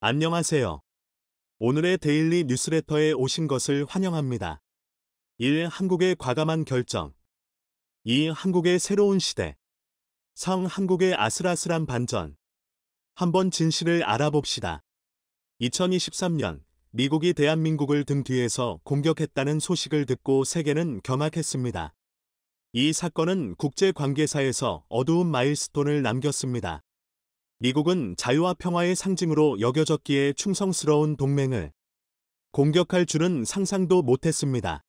안녕하세요. 오늘의 데일리 뉴스레터에 오신 것을 환영합니다. 1. 한국의 과감한 결정. 2. 한국의 새로운 시대. 3. 한국의 아슬아슬한 반전. 한번 진실을 알아봅시다. 2023년 미국이 대한민국을 등 뒤에서 공격했다는 소식을 듣고 세계는 경악했습니다. 이 사건은 국제 관계사에서 어두운 마일스톤을 남겼습니다. 미국은 자유와 평화의 상징으로 여겨졌기에 충성스러운 동맹을 공격할 줄은 상상도 못했습니다.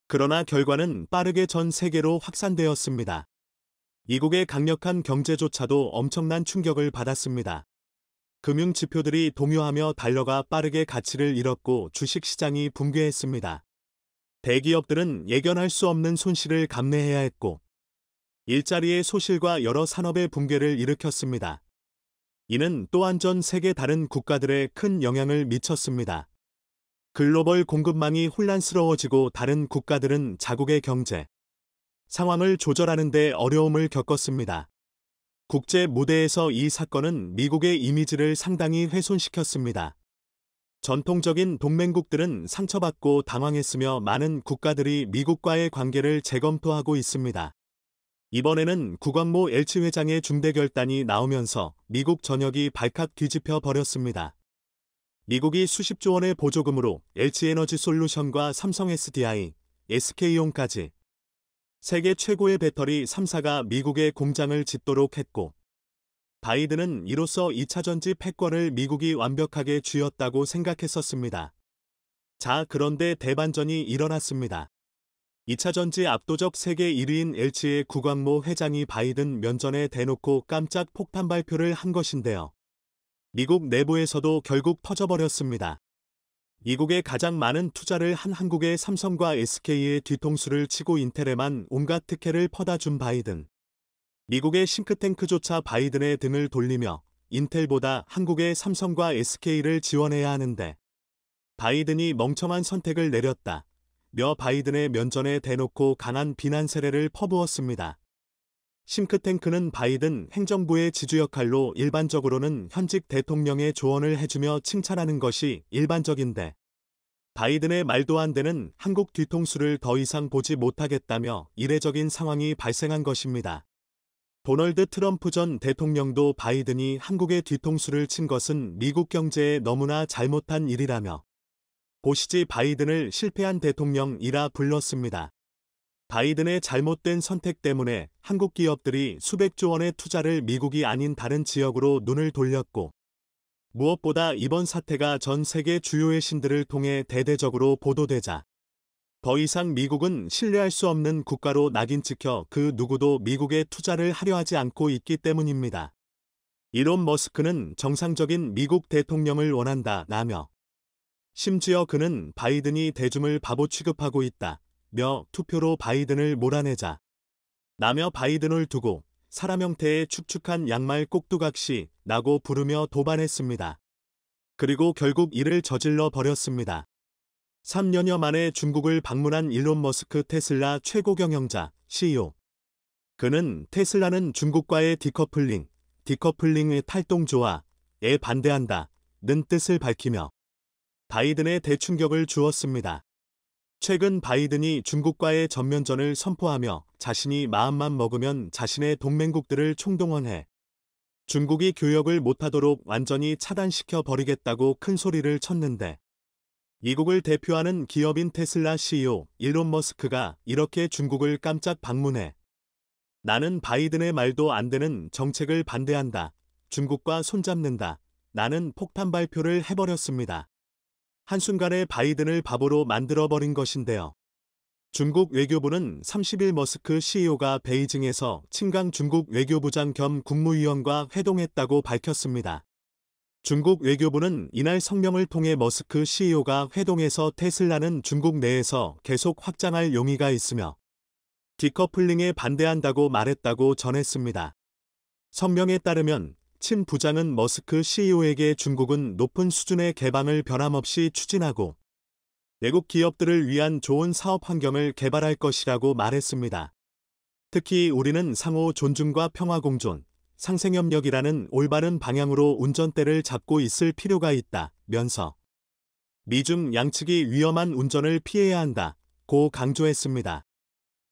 그러나 결과는 빠르게 전 세계로 확산되었습니다. 미국의 강력한 경제조차도 엄청난 충격을 받았습니다. 금융 지표들이 동요하며 달러가 빠르게 가치를 잃었고 주식시장이 붕괴했습니다. 대기업들은 예견할 수 없는 손실을 감내해야 했고 일자리의 소실과 여러 산업의 붕괴를 일으켰습니다. 이는 또한 전 세계 다른 국가들에 큰 영향을 미쳤습니다. 글로벌 공급망이 혼란스러워지고 다른 국가들은 자국의 경제 상황을 조절하는 데 어려움을 겪었습니다. 국제 무대에서 이 사건은 미국의 이미지를 상당히 훼손시켰습니다. 전통적인 동맹국들은 상처받고 당황했으며 많은 국가들이 미국과의 관계를 재검토하고 있습니다. 이번에는 구광모 엘치 회장의 중대 결단이 나오면서 미국 전역이 발칵 뒤집혀 버렸습니다. 미국이 수십조 원의 보조금으로 LG에너지솔루션과 삼성 SDI, SK온까지 세계 최고의 배터리 3사가 미국의 공장을 짓도록 했고 바이든은 이로써 2차전지 패권을 미국이 완벽하게 쥐었다고 생각했었습니다. 자, 그런데 대반전이 일어났습니다. 2차전지 압도적 세계 1위인 LG의 구광모 회장이 바이든 면전에 대놓고 깜짝 폭탄 발표를 한 것인데요. 미국 내부에서도 결국 터져버렸습니다. 미국에 가장 많은 투자를 한 한국의 삼성과 SK의 뒤통수를 치고 인텔에만 온갖 특혜를 퍼다 준 바이든. 미국의 싱크탱크조차 바이든의 등을 돌리며 인텔보다 한국의 삼성과 SK를 지원해야 하는데 바이든이 멍청한 선택을 내렸다. 며 바이든의 면전에 대놓고 강한 비난 세례를 퍼부었습니다. 싱크탱크는 바이든 행정부의 지주 역할로 일반적으로는 현직 대통령의 조언을 해주며 칭찬하는 것이 일반적인데 바이든의 말도 안 되는 한국 뒤통수를 더 이상 보지 못하겠다며 이례적인 상황이 발생한 것입니다. 도널드 트럼프 전 대통령도 바이든이 한국의 뒤통수를 친 것은 미국 경제에 너무나 잘못한 일이라며 보시지 바이든을 실패한 대통령이라 불렀습니다. 바이든의 잘못된 선택 때문에 한국 기업들이 수백조 원의 투자를 미국이 아닌 다른 지역으로 눈을 돌렸고 무엇보다 이번 사태가 전 세계 주요의 신들을 통해 대대적으로 보도되자 더 이상 미국은 신뢰할 수 없는 국가로 낙인 찍혀 그 누구도 미국에 투자를 하려 하지 않고 있기 때문입니다. 일론 머스크는 정상적인 미국 대통령을 원한다라며 심지어 그는 바이든이 대중을 바보 취급하고 있다. 며 투표로 바이든을 몰아내자 나며 바이든을 두고 사람 형태의 축축한 양말 꼭두각시 라고 부르며 도발했습니다. 그리고 결국 이를 저질러 버렸습니다. 3년여 만에 중국을 방문한 일론 머스크 테슬라 최고 경영자 CEO. 그는 테슬라는 중국과의 디커플링의 탈동조화에 반대한다 는 뜻을 밝히며 바이든의 대충격을 주었습니다. 최근 바이든이 중국과의 전면전을 선포하며 자신이 마음만 먹으면 자신의 동맹국들을 총동원해 중국이 교역을 못하도록 완전히 차단시켜 버리겠다고 큰 소리를 쳤는데 미국을 대표하는 기업인 테슬라 CEO 일론 머스크가 이렇게 중국을 깜짝 방문해 나는 바이든의 말도 안 되는 정책을 반대한다. 중국과 손잡는다. 나는 폭탄 발표를 해버렸습니다. 한순간에 바이든을 바보로 만들어버린 것인데요. 중국 외교부는 30일 머스크 CEO가 베이징에서 친강 중국 외교부장 겸 국무위원과 회동했다고 밝혔습니다. 중국 외교부는 이날 성명을 통해 머스크 CEO가 회동에서 테슬라는 중국 내에서 계속 확장할 용의가 있으며 디커플링에 반대한다고 말했다고 전했습니다. 성명에 따르면 친 부장은 머스크 CEO에게 중국은 높은 수준의 개방을 변함없이 추진하고 외국 기업들을 위한 좋은 사업 환경을 개발할 것이라고 말했습니다. 특히 우리는 상호 존중과 평화 공존, 상생협력이라는 올바른 방향으로 운전대를 잡고 있을 필요가 있다면서 미중 양측이 위험한 운전을 피해야 한다고 강조했습니다.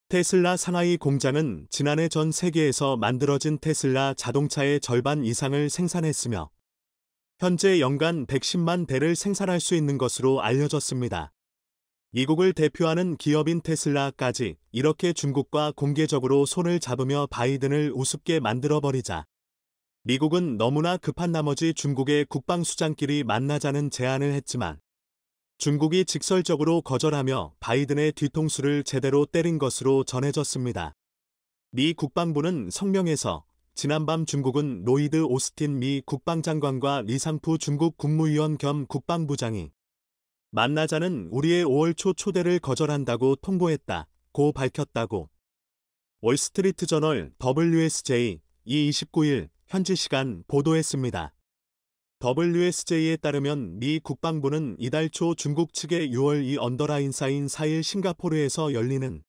테슬라 상하이 공장은 지난해 전 세계에서 만들어진 테슬라 자동차의 절반 이상을 생산했으며 현재 연간 110만 대를 생산할 수 있는 것으로 알려졌습니다. 미국을 대표하는 기업인 테슬라까지 이렇게 중국과 공개적으로 손을 잡으며 바이든을 우습게 만들어버리자 미국은 너무나 급한 나머지 중국의 국방수장끼리 만나자는 제안을 했지만 중국이 직설적으로 거절하며 바이든의 뒤통수를 제대로 때린 것으로 전해졌습니다. 미 국방부는 성명에서 지난밤 중국은 로이드 오스틴 미 국방장관과 리상푸 중국 국무위원 겸 국방부장이 만나자는 우리의 5월 초 초대를 거절한다고 통보했다고 밝혔다고 월스트리트 저널 WSJ 29일 현지 시간 보도했습니다. WSJ에 따르면 미 국방부는 이달 초 중국 측의 6월 2 언더라인 사인 4일 싱가포르에서 열리는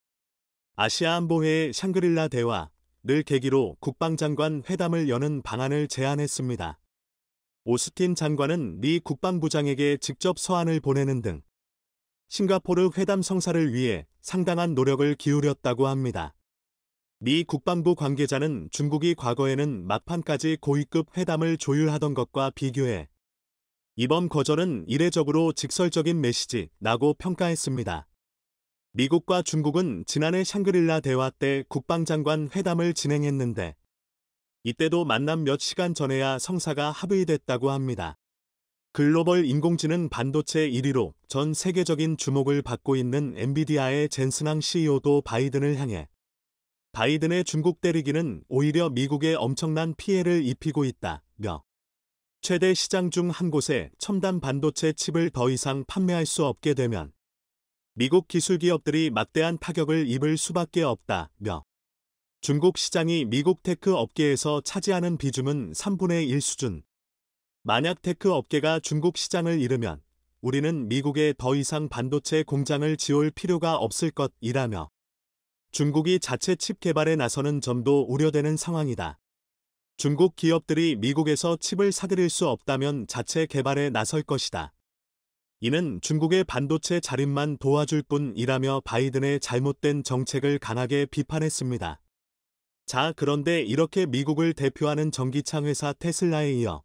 아시아 안보회의 샹그릴라 대화를 계기로 국방장관 회담을 여는 방안을 제안했습니다. 오스틴 장관은 미 국방부장에게 직접 서한을 보내는 등 싱가포르 회담 성사를 위해 상당한 노력을 기울였다고 합니다. 미 국방부 관계자는 중국이 과거에는 막판까지 고위급 회담을 조율하던 것과 비교해 이번 거절은 이례적으로 직설적인 메시지라고 평가했습니다. 미국과 중국은 지난해 샹그릴라 대화 때 국방장관 회담을 진행했는데 이때도 만남 몇 시간 전에야 성사가 합의됐다고 합니다. 글로벌 인공지능 반도체 1위로 전 세계적인 주목을 받고 있는 엔비디아의 젠슨항 CEO도 바이든을 향해 바이든의 중국 때리기는 오히려 미국에 엄청난 피해를 입히고 있다며 최대 시장 중 한 곳에 첨단 반도체 칩을 더 이상 판매할 수 없게 되면 미국 기술 기업들이 막대한 타격을 입을 수밖에 없다며 중국 시장이 미국 테크 업계에서 차지하는 비중은 3분의 1 수준. 만약 테크 업계가 중국 시장을 잃으면 우리는 미국에 더 이상 반도체 공장을 지을 필요가 없을 것이라며 중국이 자체 칩 개발에 나서는 점도 우려되는 상황이다. 중국 기업들이 미국에서 칩을 사들일 수 없다면 자체 개발에 나설 것이다. 이는 중국의 반도체 자립만 도와줄 뿐이라며 바이든의 잘못된 정책을 강하게 비판했습니다. 자, 그런데 이렇게 미국을 대표하는 전기차 회사 테슬라에 이어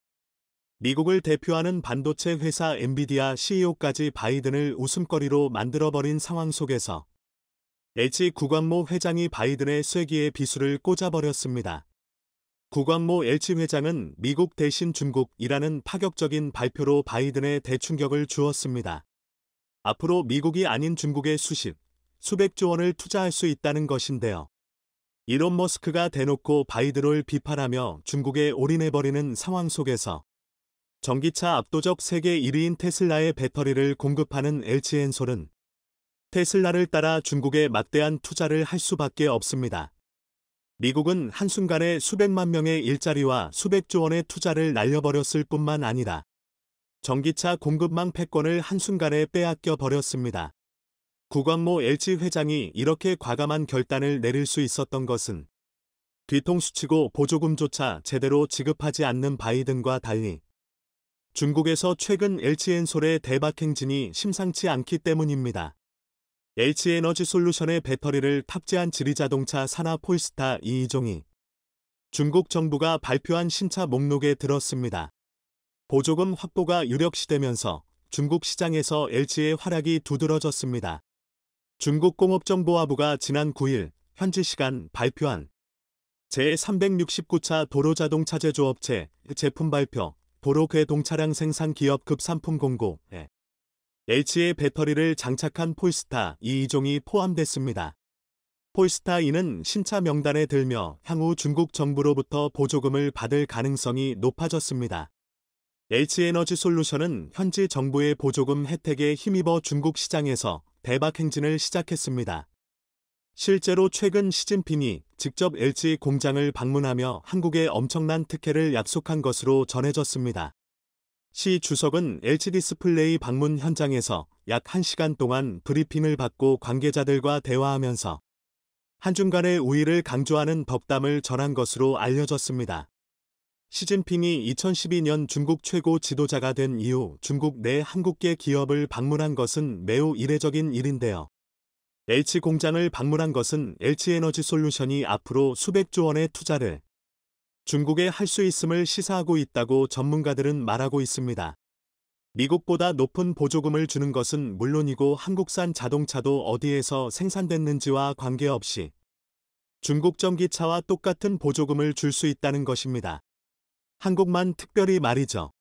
미국을 대표하는 반도체 회사 엔비디아 CEO까지 바이든을 웃음거리로 만들어버린 상황 속에서 LG 구광모 회장이 바이든의 쐐기에 비수를 꽂아버렸습니다. 구광모 LG 회장은 미국 대신 중국이라는 파격적인 발표로 바이든의 대충격을 주었습니다. 앞으로 미국이 아닌 중국에 수백조 원을 투자할 수 있다는 것인데요. 일론 머스크가 대놓고 바이든을 비판하며 중국에 올인해버리는 상황 속에서 전기차 압도적 세계 1위인 테슬라의 배터리를 공급하는 LG엔솔은 테슬라를 따라 중국에 막대한 투자를 할 수밖에 없습니다. 미국은 한순간에 수백만 명의 일자리와 수백조 원의 투자를 날려버렸을 뿐만 아니라 전기차 공급망 패권을 한순간에 빼앗겨 버렸습니다. 구광모 LG 회장이 이렇게 과감한 결단을 내릴 수 있었던 것은 뒤통수치고 보조금조차 제대로 지급하지 않는 바이든과 달리 중국에서 최근 LG엔솔의 대박 행진이 심상치 않기 때문입니다. LG에너지솔루션의 배터리를 탑재한 지리자동차 산하 폴스타 2종이 중국 정부가 발표한 신차 목록에 들었습니다. 보조금 확보가 유력시되면서 중국 시장에서 LG의 활약이 두드러졌습니다. 중국 공업정보화부가 지난 9일 현지 시간 발표한 제369차 도로자동차 제조업체 제품 발표 도로괴동차량 생산 기업 급상품 공고에 LG의 배터리를 장착한 폴스타 2종이 포함됐습니다. 폴스타 2는 신차 명단에 들며 향후 중국 정부로부터 보조금을 받을 가능성이 높아졌습니다. LG에너지솔루션은 현지 정부의 보조금 혜택에 힘입어 중국 시장에서 대박 행진을 시작했습니다. 실제로 최근 시진핑이 직접 LG 공장을 방문하며 한국에 엄청난 특혜를 약속한 것으로 전해졌습니다. 시 주석은 LG 디스플레이 방문 현장에서 약 1시간 동안 브리핑을 받고 관계자들과 대화하면서 한중 간의 우위를 강조하는 덕담을 전한 것으로 알려졌습니다. 시진핑이 2012년 중국 최고 지도자가 된 이후 중국 내 한국계 기업을 방문한 것은 매우 이례적인 일인데요. LG 공장을 방문한 것은 LG에너지솔루션이 앞으로 수백조 원의 투자를 중국에 할 수 있음을 시사하고 있다고 전문가들은 말하고 있습니다. 미국보다 높은 보조금을 주는 것은 물론이고 한국산 자동차도 어디에서 생산됐는지와 관계없이 중국 전기차와 똑같은 보조금을 줄 수 있다는 것입니다. 한국만 특별히 말이죠.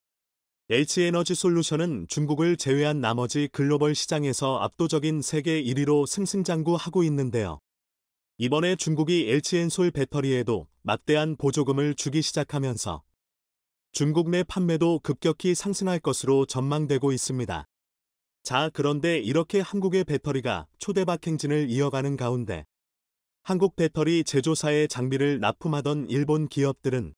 LG에너지솔루션은 중국을 제외한 나머지 글로벌 시장에서 압도적인 세계 1위로 승승장구하고 있는데요. 이번에 중국이 LG엔솔 배터리에도 막대한 보조금을 주기 시작하면서 중국 내 판매도 급격히 상승할 것으로 전망되고 있습니다. 자, 그런데 이렇게 한국의 배터리가 초대박 행진을 이어가는 가운데 한국 배터리 제조사의 장비를 납품하던 일본 기업들은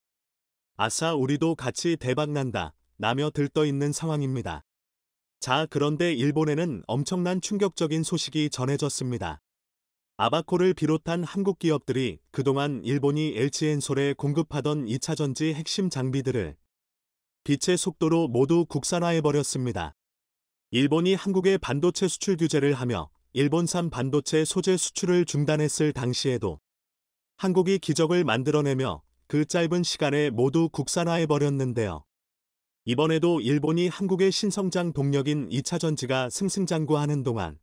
아싸 우리도 같이 대박난다 라며 들떠있는 상황입니다. 자, 그런데 일본에는 엄청난 충격적인 소식이 전해졌습니다. 아바코를 비롯한 한국 기업들이 그동안 일본이 LG엔솔에 공급하던 2차전지 핵심 장비들을 빛의 속도로 모두 국산화해버렸습니다. 일본이 한국에 반도체 수출 규제를 하며 일본산 반도체 소재 수출을 중단했을 당시에도 한국이 기적을 만들어내며 그 짧은 시간에 모두 국산화해버렸는데요. 이번에도 일본이 한국의 신성장 동력인 2차전지가 승승장구하는 동안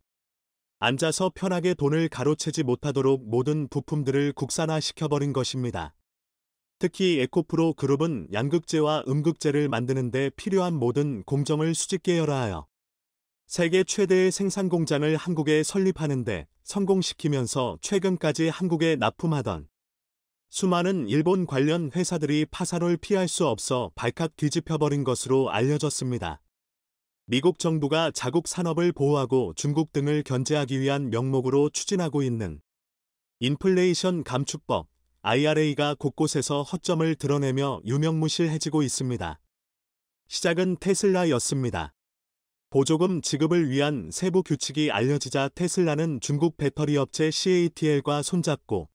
앉아서 편하게 돈을 가로채지 못하도록 모든 부품들을 국산화시켜버린 것입니다. 특히 에코프로 그룹은 양극재와 음극재를 만드는 데 필요한 모든 공정을 수직 계열화하여 세계 최대의 생산 공장을 한국에 설립하는데 성공시키면서 최근까지 한국에 납품하던 수많은 일본 관련 회사들이 파산을 피할 수 없어 발칵 뒤집혀버린 것으로 알려졌습니다. 미국 정부가 자국 산업을 보호하고 중국 등을 견제하기 위한 명목으로 추진하고 있는 인플레이션 감축법 IRA가 곳곳에서 허점을 드러내며 유명무실해지고 있습니다. 시작은 테슬라였습니다. 보조금 지급을 위한 세부 규칙이 알려지자 테슬라는 중국 배터리 업체 CATL과 손잡고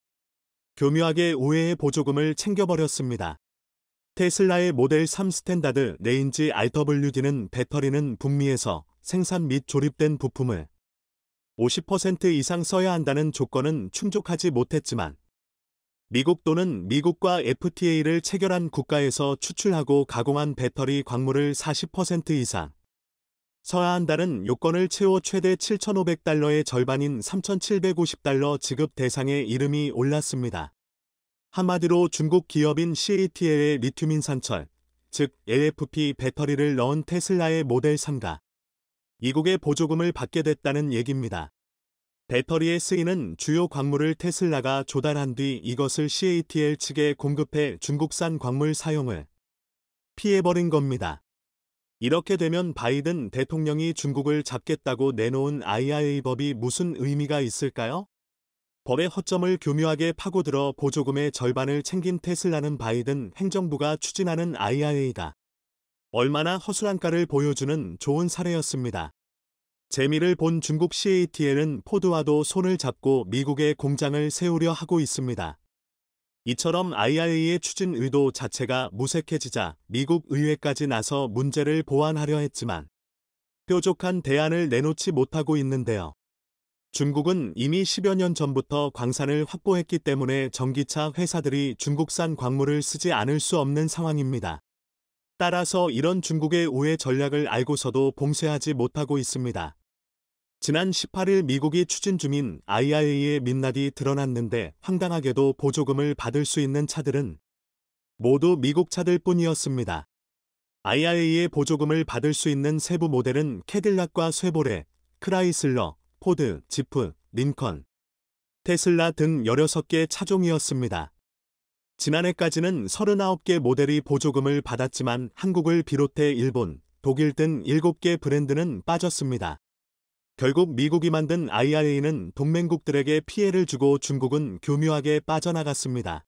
교묘하게 우회의 보조금을 챙겨버렸습니다. 테슬라의 모델 3 스탠다드 레인지 RWD는 배터리는 북미에서 생산 및 조립된 부품을 50% 이상 써야 한다는 조건은 충족하지 못했지만 미국 또는 미국과 FTA를 체결한 국가에서 추출하고 가공한 배터리 광물을 40% 이상 써야 한다는 요건을 채워 최대 $7,500의 절반인 $3,750 지급 대상에 이름이 올랐습니다. 한마디로 중국 기업인 CATL의 리튬인 산철, 즉 LFP 배터리를 넣은 테슬라의 모델 3가 이국의 보조금을 받게 됐다는 얘기입니다. 배터리에 쓰이는 주요 광물을 테슬라가 조달한 뒤 이것을 CATL 측에 공급해 중국산 광물 사용을 피해버린 겁니다. 이렇게 되면 바이든 대통령이 중국을 잡겠다고 내놓은 IRA 법이 무슨 의미가 있을까요? 법의 허점을 교묘하게 파고들어 보조금의 절반을 챙긴 테슬라는 바이든 행정부가 추진하는 IRA가 얼마나 허술한가를 보여주는 좋은 사례였습니다. 재미를 본 중국 CATL은 포드와도 손을 잡고 미국에 공장을 세우려 하고 있습니다. 이처럼 IRA의 추진 의도 자체가 무색해지자 미국 의회까지 나서 문제를 보완하려 했지만 뾰족한 대안을 내놓지 못하고 있는데요. 중국은 이미 10여 년 전부터 광산을 확보했기 때문에 전기차 회사들이 중국산 광물을 쓰지 않을 수 없는 상황입니다. 따라서 이런 중국의 우회 전략을 알고서도 봉쇄하지 못하고 있습니다. 지난 18일 미국이 추진 중인 IRA의 민낯이 드러났는데 황당하게도 보조금을 받을 수 있는 차들은 모두 미국 차들 뿐이었습니다. IRA의 보조금을 받을 수 있는 세부 모델은 캐딜락과 쉐보레, 크라이슬러, 포드, 지프, 린컨, 테슬라 등 16개 차종이었습니다. 지난해까지는 39개 모델이 보조금을 받았지만 한국을 비롯해 일본, 독일 등 7개 브랜드는 빠졌습니다. 결국 미국이 만든 IRA는 동맹국들에게 피해를 주고 중국은 교묘하게 빠져나갔습니다.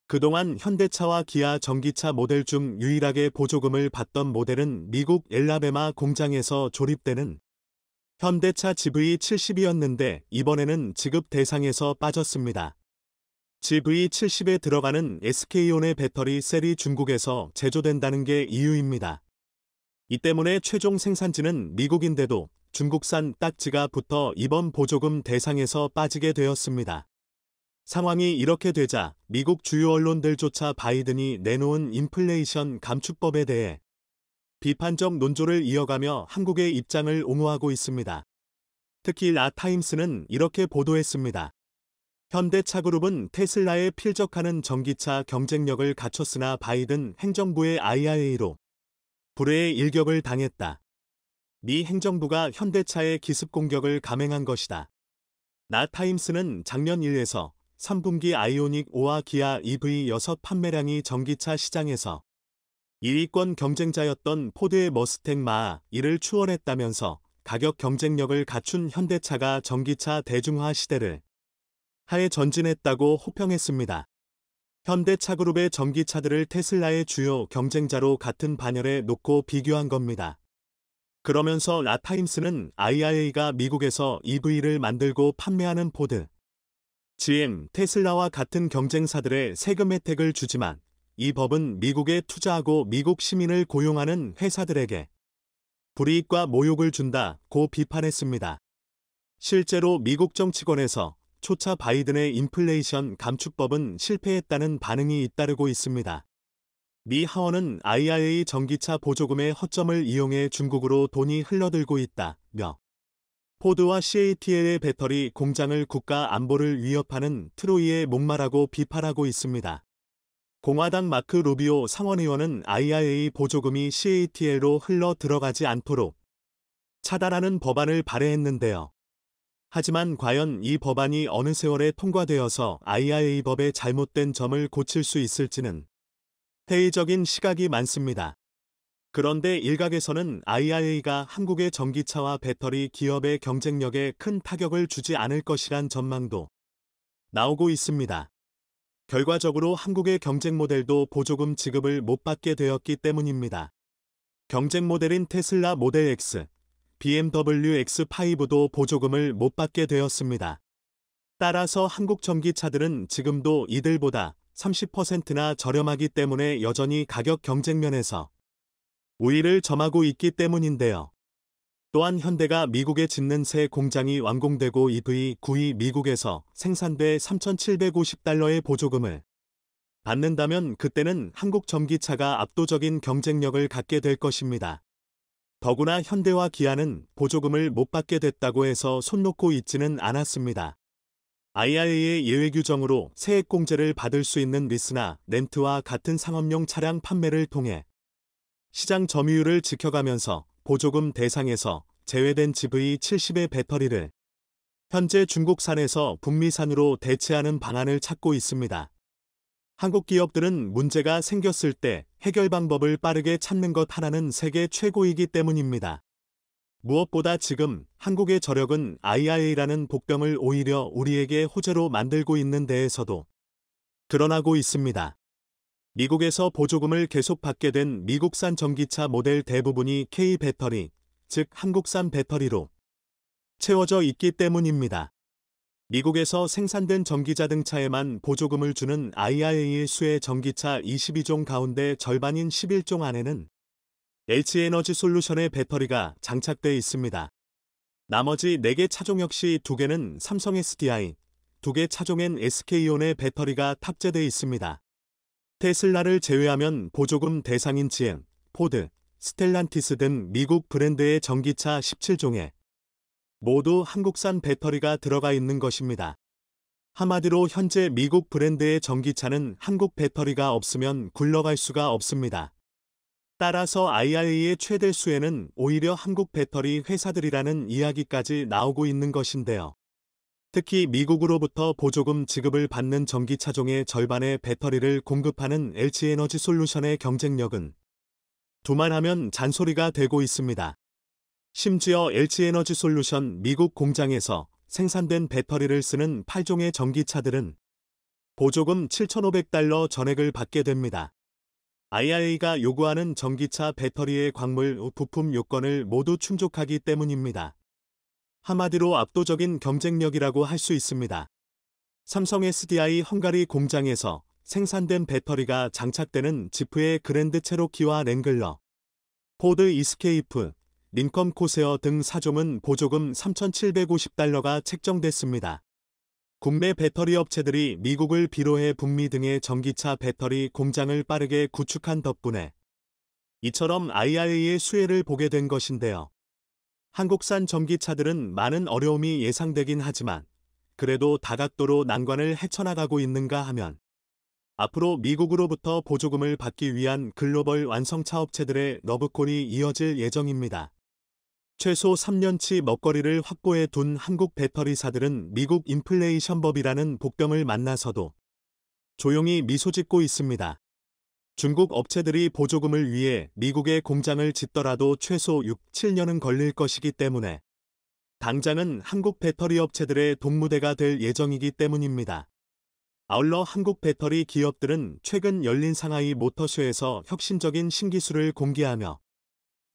그동안 현대차와 기아 전기차 모델 중 유일하게 보조금을 받던 모델은 미국 엘라베마 공장에서 조립되는 현대차 GV70이었는데 이번에는 지급 대상에서 빠졌습니다. GV70에 들어가는 SK온의 배터리 셀이 중국에서 제조된다는 게 이유입니다. 이 때문에 최종 생산지는 미국인데도 중국산 딱지가 붙어 이번 보조금 대상에서 빠지게 되었습니다. 상황이 이렇게 되자 미국 주요 언론들조차 바이든이 내놓은 인플레이션 감축법에 대해 비판적 논조를 이어가며 한국의 입장을 옹호하고 있습니다. 특히 라타임스는 이렇게 보도했습니다. 현대차그룹은 테슬라에 필적하는 전기차 경쟁력을 갖췄으나 바이든 행정부의 IRA로 불회의 일격을 당했다. 미 행정부가 현대차의 기습 공격을 감행한 것이다. 라타임스는 작년 1에서 3분기 아이오닉 5와 기아 EV6 판매량이 전기차 시장에서 1위권 경쟁자였던 포드의 머스탱 마하 1을 추월했다면서 가격 경쟁력을 갖춘 현대차가 전기차 대중화 시대를 하에 전진했다고 호평했습니다. 현대차그룹의 전기차들을 테슬라의 주요 경쟁자로 같은 반열에 놓고 비교한 겁니다. 그러면서 라타임스는 IRA가 미국에서 EV를 만들고 판매하는 포드, GM, 테슬라와 같은 경쟁사들의 세금 혜택을 주지만 이 법은 미국에 투자하고 미국 시민을 고용하는 회사들에게 불이익과 모욕을 준다고 비판했습니다. 실제로 미국 정치권에서 초차 바이든의 인플레이션 감축법은 실패했다는 반응이 잇따르고 있습니다. 미 하원은 IRA 전기차 보조금의 허점을 이용해 중국으로 돈이 흘러들고 있다며 포드와 CATL의 배터리 공장을 국가 안보를 위협하는 트로이의 목마라고 비판하고 있습니다. 공화당 마크 루비오 상원의원은 IRA 보조금이 CATL로 흘러 들어가지 않도록 차단하는 법안을 발의했는데요. 하지만 과연 이 법안이 어느 세월에 통과되어서 IRA 법의 잘못된 점을 고칠 수 있을지는 회의적인 시각이 많습니다. 그런데 일각에서는 IRA가 한국의 전기차와 배터리 기업의 경쟁력에 큰 타격을 주지 않을 것이란 전망도 나오고 있습니다. 결과적으로 한국의 경쟁 모델도 보조금 지급을 못 받게 되었기 때문입니다. 경쟁 모델인 테슬라 모델 X, BMW X5도 보조금을 못 받게 되었습니다. 따라서 한국 전기차들은 지금도 이들보다 30%나 저렴하기 때문에 여전히 가격 경쟁면에서 우위를 점하고 있기 때문인데요. 또한 현대가 미국에 짓는 새 공장이 완공되고 EV9이 미국에서 생산돼 3,750달러의 보조금을 받는다면 그때는 한국 전기차가 압도적인 경쟁력을 갖게 될 것입니다. 더구나 현대와 기아는 보조금을 못 받게 됐다고 해서 손 놓고 있지는 않았습니다. IRA의 예외 규정으로 세액공제를 받을 수 있는 리스나 렌트와 같은 상업용 차량 판매를 통해 시장 점유율을 지켜가면서 보조금 대상에서 제외된 GV70의 배터리를 현재 중국산에서 북미산으로 대체하는 방안을 찾고 있습니다. 한국 기업들은 문제가 생겼을 때 해결 방법을 빠르게 찾는 것 하나는 세계 최고이기 때문입니다. 무엇보다 지금 한국의 저력은 IRA라는 복병을 오히려 우리에게 호재로 만들고 있는 데에서도 드러나고 있습니다. 미국에서 보조금을 계속 받게 된 미국산 전기차 모델 대부분이 K배터리, 즉 한국산 배터리로 채워져 있기 때문입니다. 미국에서 생산된 전기자동차에만 보조금을 주는 IRA 수의 전기차 22종 가운데 절반인 11종 안에는 LG에너지솔루션의 배터리가 장착돼 있습니다. 나머지 4개 차종 역시 2개는 삼성 SDI, 2개 차종엔 SK온의 배터리가 탑재돼 있습니다. 테슬라를 제외하면 보조금 대상인 GM, 포드, 스텔란티스 등 미국 브랜드의 전기차 17종에 모두 한국산 배터리가 들어가 있는 것입니다. 한마디로 현재 미국 브랜드의 전기차는 한국 배터리가 없으면 굴러갈 수가 없습니다. 따라서 IRA의 최대 수혜는 오히려 한국 배터리 회사들이라는 이야기까지 나오고 있는 것인데요. 특히 미국으로부터 보조금 지급을 받는 전기차종의 절반의 배터리를 공급하는 LG에너지솔루션의 경쟁력은 두말하면 잔소리가 되고 있습니다. 심지어 LG에너지솔루션 미국 공장에서 생산된 배터리를 쓰는 8종의 전기차들은 보조금 7,500달러 전액을 받게 됩니다. IRA가 요구하는 전기차 배터리의 광물, 부품 요건을 모두 충족하기 때문입니다. 한마디로 압도적인 경쟁력이라고 할 수 있습니다. 삼성 SDI 헝가리 공장에서 생산된 배터리가 장착되는 지프의 그랜드 체로키와 랭글러, 포드 이스케이프, 링컨 코세어 등 4종은 보조금 $3,750가 책정됐습니다. 국내 배터리 업체들이 미국을 비롯해 북미 등의 전기차 배터리 공장을 빠르게 구축한 덕분에 이처럼 IRA의 수혜를 보게 된 것인데요. 한국산 전기차들은 많은 어려움이 예상되긴 하지만 그래도 다각도로 난관을 헤쳐나가고 있는가 하면 앞으로 미국으로부터 보조금을 받기 위한 글로벌 완성차 업체들의 러브콜이 이어질 예정입니다. 최소 3년치 먹거리를 확보해 둔 한국 배터리사들은 미국 인플레이션법이라는 복병을 만나서도 조용히 미소 짓고 있습니다. 중국 업체들이 보조금을 위해 미국에 공장을 짓더라도 최소 6, 7년은 걸릴 것이기 때문에 당장은 한국 배터리 업체들의 동무대가 될 예정이기 때문입니다. 아울러 한국 배터리 기업들은 최근 열린 상하이 모터쇼에서 혁신적인 신기술을 공개하며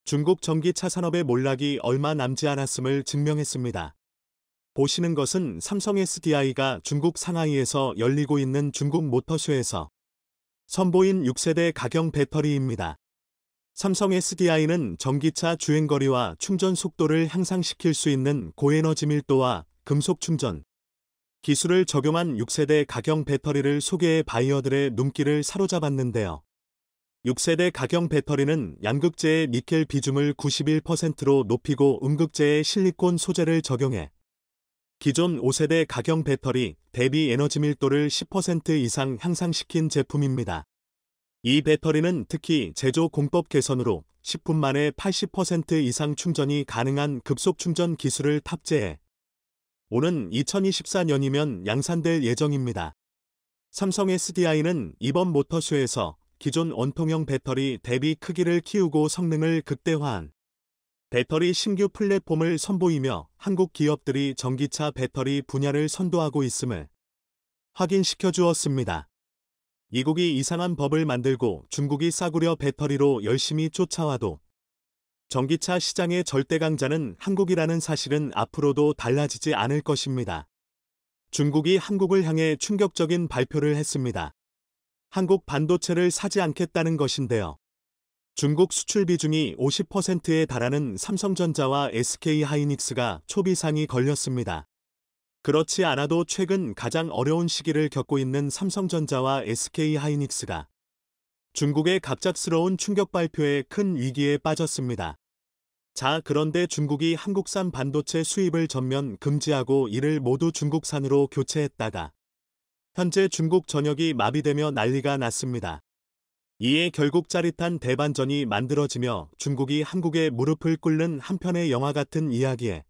중국 전기차 산업의 몰락이 얼마 남지 않았음을 증명했습니다. 보시는 것은 삼성 SDI가 중국 상하이에서 열리고 있는 중국 모터쇼에서 선보인 6세대 가경 배터리입니다. 삼성 SDI는 전기차 주행거리와 충전 속도를 향상시킬 수 있는 고에너지 밀도와 금속 충전 기술을 적용한 6세대 가경 배터리를 소개해 바이어들의 눈길을 사로잡았는데요. 6세대 가경 배터리는 양극재의 니켈 비중을 91%로 높이고 음극재의 실리콘 소재를 적용해 기존 5세대 가경 배터리 대비 에너지 밀도를 10% 이상 향상시킨 제품입니다. 이 배터리는 특히 제조 공법 개선으로 10분 만에 80% 이상 충전이 가능한 급속 충전 기술을 탑재해 오는 2024년이면 양산될 예정입니다. 삼성 SDI는 이번 모터쇼에서 기존 원통형 배터리 대비 크기를 키우고 성능을 극대화한 배터리 신규 플랫폼을 선보이며 한국 기업들이 전기차 배터리 분야를 선도하고 있음을 확인시켜 주었습니다. 미국이 이상한 법을 만들고 중국이 싸구려 배터리로 열심히 쫓아와도 전기차 시장의 절대 강자는 한국이라는 사실은 앞으로도 달라지지 않을 것입니다. 중국이 한국을 향해 충격적인 발표를 했습니다. 한국 반도체를 사지 않겠다는 것인데요. 중국 수출 비중이 50%에 달하는 삼성전자와 SK하이닉스가 초비상이 걸렸습니다. 그렇지 않아도 최근 가장 어려운 시기를 겪고 있는 삼성전자와 SK하이닉스가 중국의 갑작스러운 충격 발표에 큰 위기에 빠졌습니다. 자, 그런데 중국이 한국산 반도체 수입을 전면 금지하고 이를 모두 중국산으로 교체했다가 현재 중국 전역이 마비되며 난리가 났습니다. 이에 결국 짜릿한 대반전이 만들어지며 중국이 한국에 무릎을 꿇는 한편의 영화 같은 이야기에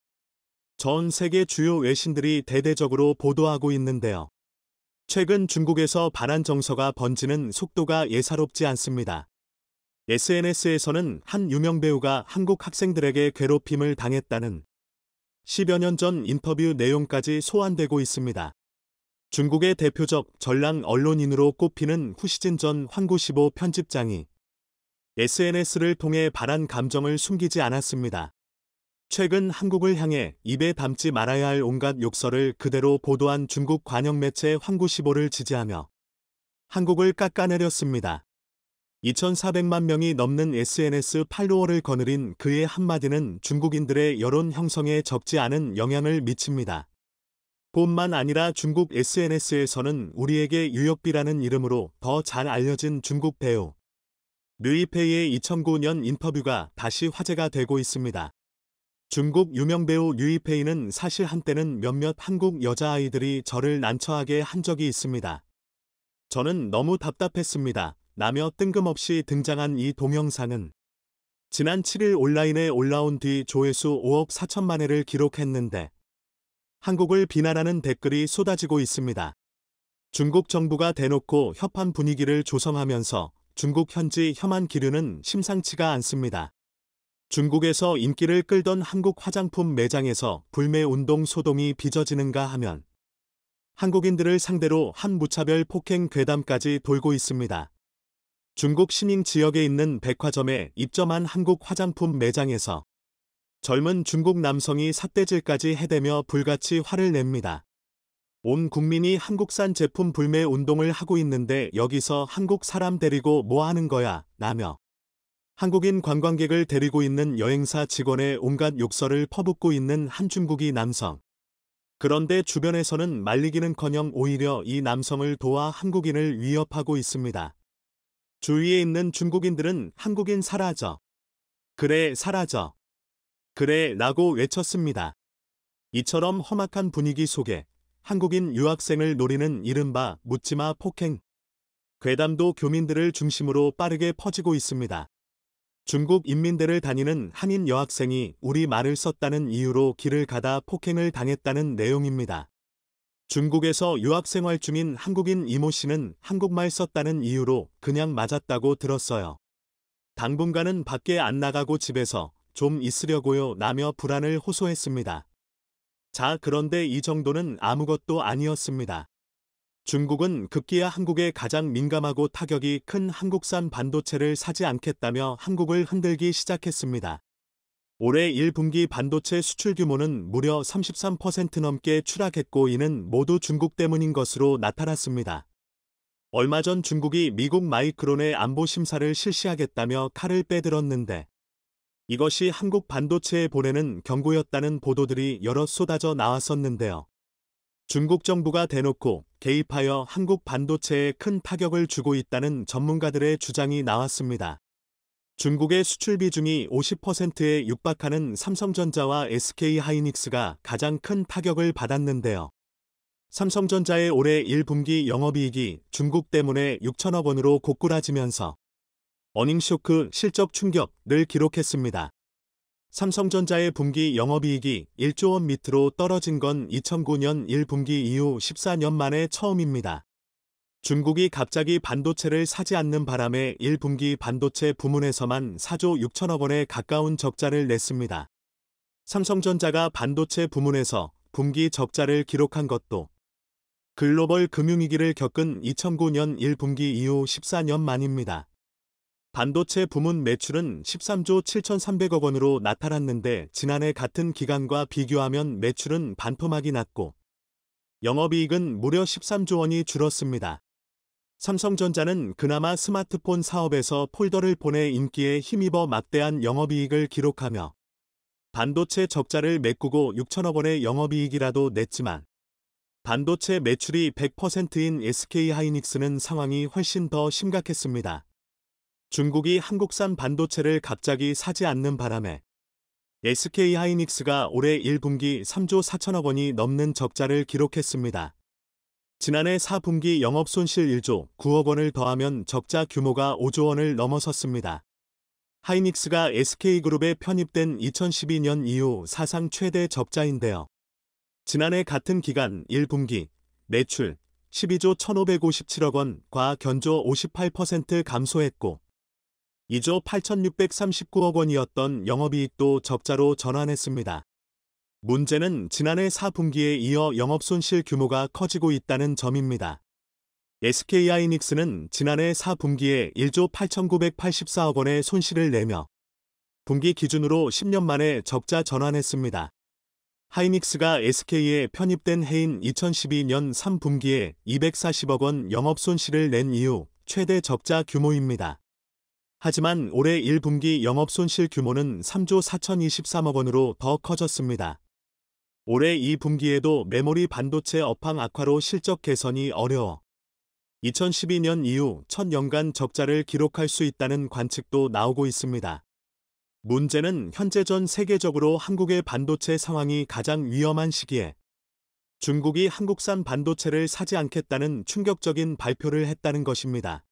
전 세계 주요 외신들이 대대적으로 보도하고 있는데요. 최근 중국에서 반한 정서가 번지는 속도가 예사롭지 않습니다. SNS에서는 한 유명 배우가 한국 학생들에게 괴롭힘을 당했다는 10여 년 전 인터뷰 내용까지 소환되고 있습니다. 중국의 대표적 전랑 언론인으로 꼽히는 후시진 전 환구시보 편집장이 SNS를 통해 반한 감정을 숨기지 않았습니다. 최근 한국을 향해 입에 담지 말아야 할 온갖 욕설을 그대로 보도한 중국 관영 매체 환구시보를 지지하며 한국을 깎아내렸습니다. 2,400만 명이 넘는 SNS 팔로워를 거느린 그의 한마디는 중국인들의 여론 형성에 적지 않은 영향을 미칩니다. 뿐만 아니라 중국 SNS에서는 우리에게 유역비라는 이름으로 더 잘 알려진 중국 배우 류이페이의 2009년 인터뷰가 다시 화제가 되고 있습니다. 중국 유명 배우 류이페이는 사실 한때는 몇몇 한국 여자아이들이 저를 난처하게 한 적이 있습니다. 저는 너무 답답했습니다. 라며 뜬금없이 등장한 이 동영상은 지난 7일 온라인에 올라온 뒤 조회수 5억 4천만 회를 기록했는데 한국을 비난하는 댓글이 쏟아지고 있습니다. 중국 정부가 대놓고 협한 분위기를 조성하면서 중국 현지 혐한 기류는 심상치가 않습니다. 중국에서 인기를 끌던 한국 화장품 매장에서 불매운동 소동이 빚어지는가 하면 한국인들을 상대로 한 무차별 폭행 괴담까지 돌고 있습니다. 중국 시닝 지역에 있는 백화점에 입점한 한국 화장품 매장에서 젊은 중국 남성이 삿대질까지 해대며 불같이 화를 냅니다. 온 국민이 한국산 제품 불매 운동을 하고 있는데 여기서 한국 사람 데리고 뭐 하는 거야, 라며 한국인 관광객을 데리고 있는 여행사 직원의 온갖 욕설을 퍼붓고 있는 한 중국인 남성. 그런데 주변에서는 말리기는커녕 오히려 이 남성을 도와 한국인을 위협하고 있습니다. 주위에 있는 중국인들은 한국인 사라져. 그래, 사라져. 그래, 라고 외쳤습니다. 이처럼 험악한 분위기 속에 한국인 유학생을 노리는 이른바 묻지마 폭행. 괴담도 교민들을 중심으로 빠르게 퍼지고 있습니다. 중국 인민대를 다니는 한인 여학생이 우리말을 썼다는 이유로 길을 가다 폭행을 당했다는 내용입니다. 중국에서 유학생활 중인 한국인 이모 씨는 한국말 썼다는 이유로 그냥 맞았다고 들었어요. 당분간은 밖에 안 나가고 집에서 좀 있으려고요 라며 불안을 호소했습니다. 자, 그런데 이 정도는 아무것도 아니었습니다. 중국은 급기야 한국에 가장 민감하고 타격이 큰 한국산 반도체를 사지 않겠다며 한국을 흔들기 시작했습니다. 올해 1분기 반도체 수출 규모는 무려 33% 넘게 추락했고 이는 모두 중국 때문인 것으로 나타났습니다. 얼마 전 중국이 미국 마이크론의 안보 심사를 실시하겠다며 칼을 빼들었는데 이것이 한국 반도체에 보내는 경고였다는 보도들이 여럿 쏟아져 나왔었는데요. 중국 정부가 대놓고 개입하여 한국 반도체에 큰 타격을 주고 있다는 전문가들의 주장이 나왔습니다. 중국의 수출 비중이 50%에 육박하는 삼성전자와 SK하이닉스가 가장 큰 타격을 받았는데요. 삼성전자의 올해 1분기 영업이익이 중국 때문에 6천억 원으로 고꾸라지면서 어닝쇼크 실적 충격을 기록했습니다. 삼성전자의 분기 영업이익이 1조 원 밑으로 떨어진 건 2009년 1분기 이후 14년 만에 처음입니다. 중국이 갑자기 반도체를 사지 않는 바람에 1분기 반도체 부문에서만 4조 6천억 원에 가까운 적자를 냈습니다. 삼성전자가 반도체 부문에서 분기 적자를 기록한 것도 글로벌 금융위기를 겪은 2009년 1분기 이후 14년 만입니다. 반도체 부문 매출은 13조 7,300억 원으로 나타났는데 지난해 같은 기간과 비교하면 매출은 반토막이 났고 영업이익은 무려 13조 원이 줄었습니다. 삼성전자는 그나마 스마트폰 사업에서 폴더를 보내 인기에 힘입어 막대한 영업이익을 기록하며 반도체 적자를 메꾸고 6천억 원의 영업이익이라도 냈지만 반도체 매출이 100%인 SK하이닉스는 상황이 훨씬 더 심각했습니다. 중국이 한국산 반도체를 갑자기 사지 않는 바람에 SK하이닉스가 올해 1분기 3조 4천억 원이 넘는 적자를 기록했습니다. 지난해 4분기 영업손실 1조 9억 원을 더하면 적자 규모가 5조 원을 넘어섰습니다. 하이닉스가 SK그룹에 편입된 2012년 이후 사상 최대 적자인데요. 지난해 같은 기간 1분기 매출 12조 1,557억 원과 견조 58% 감소했고 2조 8,639억 원이었던 영업이익도 적자로 전환했습니다. 문제는 지난해 4분기에 이어 영업손실 규모가 커지고 있다는 점입니다. SK하이닉스는 지난해 4분기에 1조 8,984억 원의 손실을 내며 분기 기준으로 10년 만에 적자 전환했습니다. 하이닉스가 SK에 편입된 해인 2012년 3분기에 240억 원 영업손실을 낸 이후 최대 적자 규모입니다. 하지만 올해 1분기 영업손실 규모는 3조 4,023억 원으로 더 커졌습니다. 올해 2분기에도 메모리 반도체 업황 악화로 실적 개선이 어려워 2012년 이후 첫 연간 적자를 기록할 수 있다는 관측도 나오고 있습니다. 문제는 현재 전 세계적으로 한국의 반도체 상황이 가장 위험한 시기에 중국이 한국산 반도체를 사지 않겠다는 충격적인 발표를 했다는 것입니다.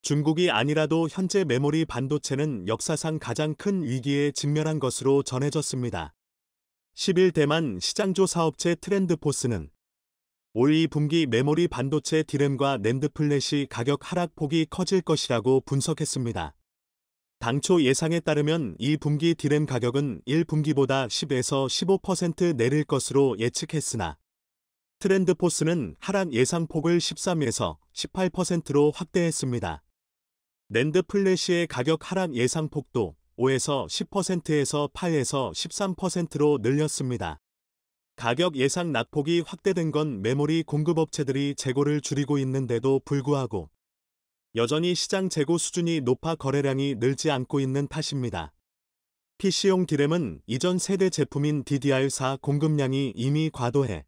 중국이 아니라도 현재 메모리 반도체는 역사상 가장 큰 위기에 직면한 것으로 전해졌습니다. 10일 대만 시장조사 업체 트렌드포스는 올 2분기 메모리 반도체 디램과 낸드 플래시 가격 하락폭이 커질 것이라고 분석했습니다. 당초 예상에 따르면 2분기 디램 가격은 1분기보다 10에서 15% 내릴 것으로 예측했으나 트렌드포스는 하락 예상폭을 13에서 18%로 확대했습니다. 낸드 플래시의 가격 하락 예상폭도 5에서 10%에서 8에서 13%로 늘렸습니다. 가격 예상 낙폭이 확대된 건 메모리 공급업체들이 재고를 줄이고 있는데도 불구하고 여전히 시장 재고 수준이 높아 거래량이 늘지 않고 있는 탓입니다. PC용 D램은 이전 세대 제품인 DDR4 공급량이 이미 과도해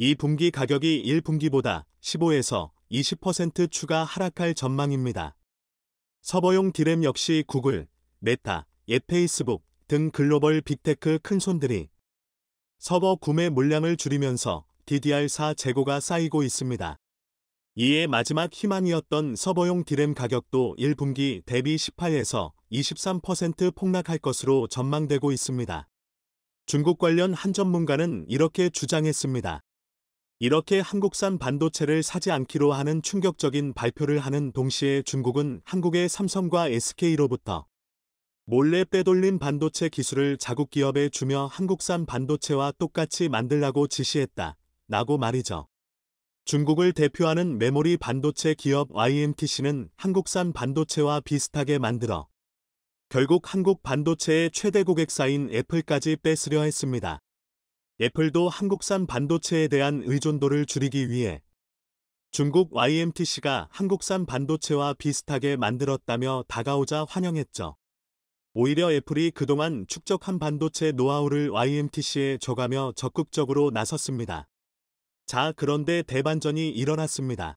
2분기 가격이 1분기보다 15에서 20% 추가 하락할 전망입니다. 서버용 D램 역시 구글, 메타, 페이스북 등 글로벌 빅테크 큰손들이 서버 구매 물량을 줄이면서 DDR4 재고가 쌓이고 있습니다. 이에 마지막 희망이었던 서버용 D램 가격도 1분기 대비 18에서 23% 폭락할 것으로 전망되고 있습니다. 중국 관련 한 전문가는 이렇게 주장했습니다. 이렇게 한국산 반도체를 사지 않기로 하는 충격적인 발표를 하는 동시에 중국은 한국의 삼성과 SK로부터 몰래 빼돌린 반도체 기술을 자국 기업에 주며 한국산 반도체와 똑같이 만들라고 지시했다. 라고 말이죠. 중국을 대표하는 메모리 반도체 기업 YMTC는 한국산 반도체와 비슷하게 만들어 결국 한국 반도체의 최대 고객사인 애플까지 뺏으려 했습니다. 애플도 한국산 반도체에 대한 의존도를 줄이기 위해 중국 YMTC가 한국산 반도체와 비슷하게 만들었다며 다가오자 환영했죠. 오히려 애플이 그동안 축적한 반도체 노하우를 YMTC에 줘가며 적극적으로 나섰습니다. 자, 그런데 대반전이 일어났습니다.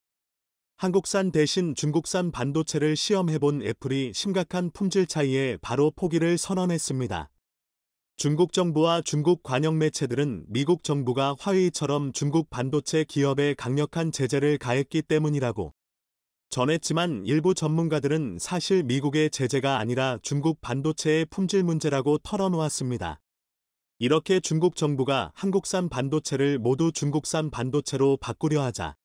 한국산 대신 중국산 반도체를 시험해본 애플이 심각한 품질 차이에 바로 포기를 선언했습니다. 중국 정부와 중국 관영 매체들은 미국 정부가 화웨이처럼 중국 반도체 기업에 강력한 제재를 가했기 때문이라고 전했지만 일부 전문가들은 사실 미국의 제재가 아니라 중국 반도체의 품질 문제라고 털어놓았습니다. 이렇게 중국 정부가 한국산 반도체를 모두 중국산 반도체로 바꾸려 하자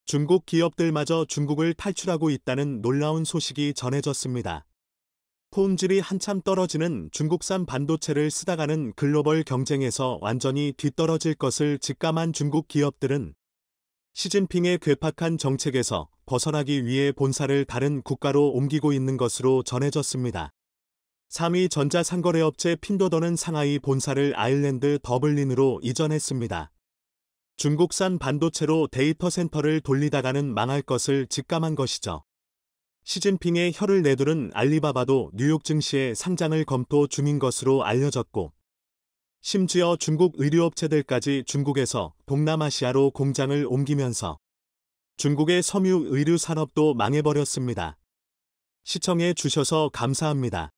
중국 기업들마저 중국을 탈출하고 있다는 놀라운 소식이 전해졌습니다. 품질이 한참 떨어지는 중국산 반도체를 쓰다가는 글로벌 경쟁에서 완전히 뒤떨어질 것을 직감한 중국 기업들은 시진핑의 괴팍한 정책에서 벗어나기 위해 본사를 다른 국가로 옮기고 있는 것으로 전해졌습니다. 3위 전자상거래업체 핀도더는 상하이 본사를 아일랜드 더블린으로 이전했습니다. 중국산 반도체로 데이터 센터를 돌리다가는 망할 것을 직감한 것이죠. 시진핑의 혀를 내두른 알리바바도 뉴욕 증시에 상장을 검토 중인 것으로 알려졌고 심지어 중국 의류업체들까지 중국에서 동남아시아로 공장을 옮기면서 중국의 섬유 의류 산업도 망해버렸습니다. 시청해 주셔서 감사합니다.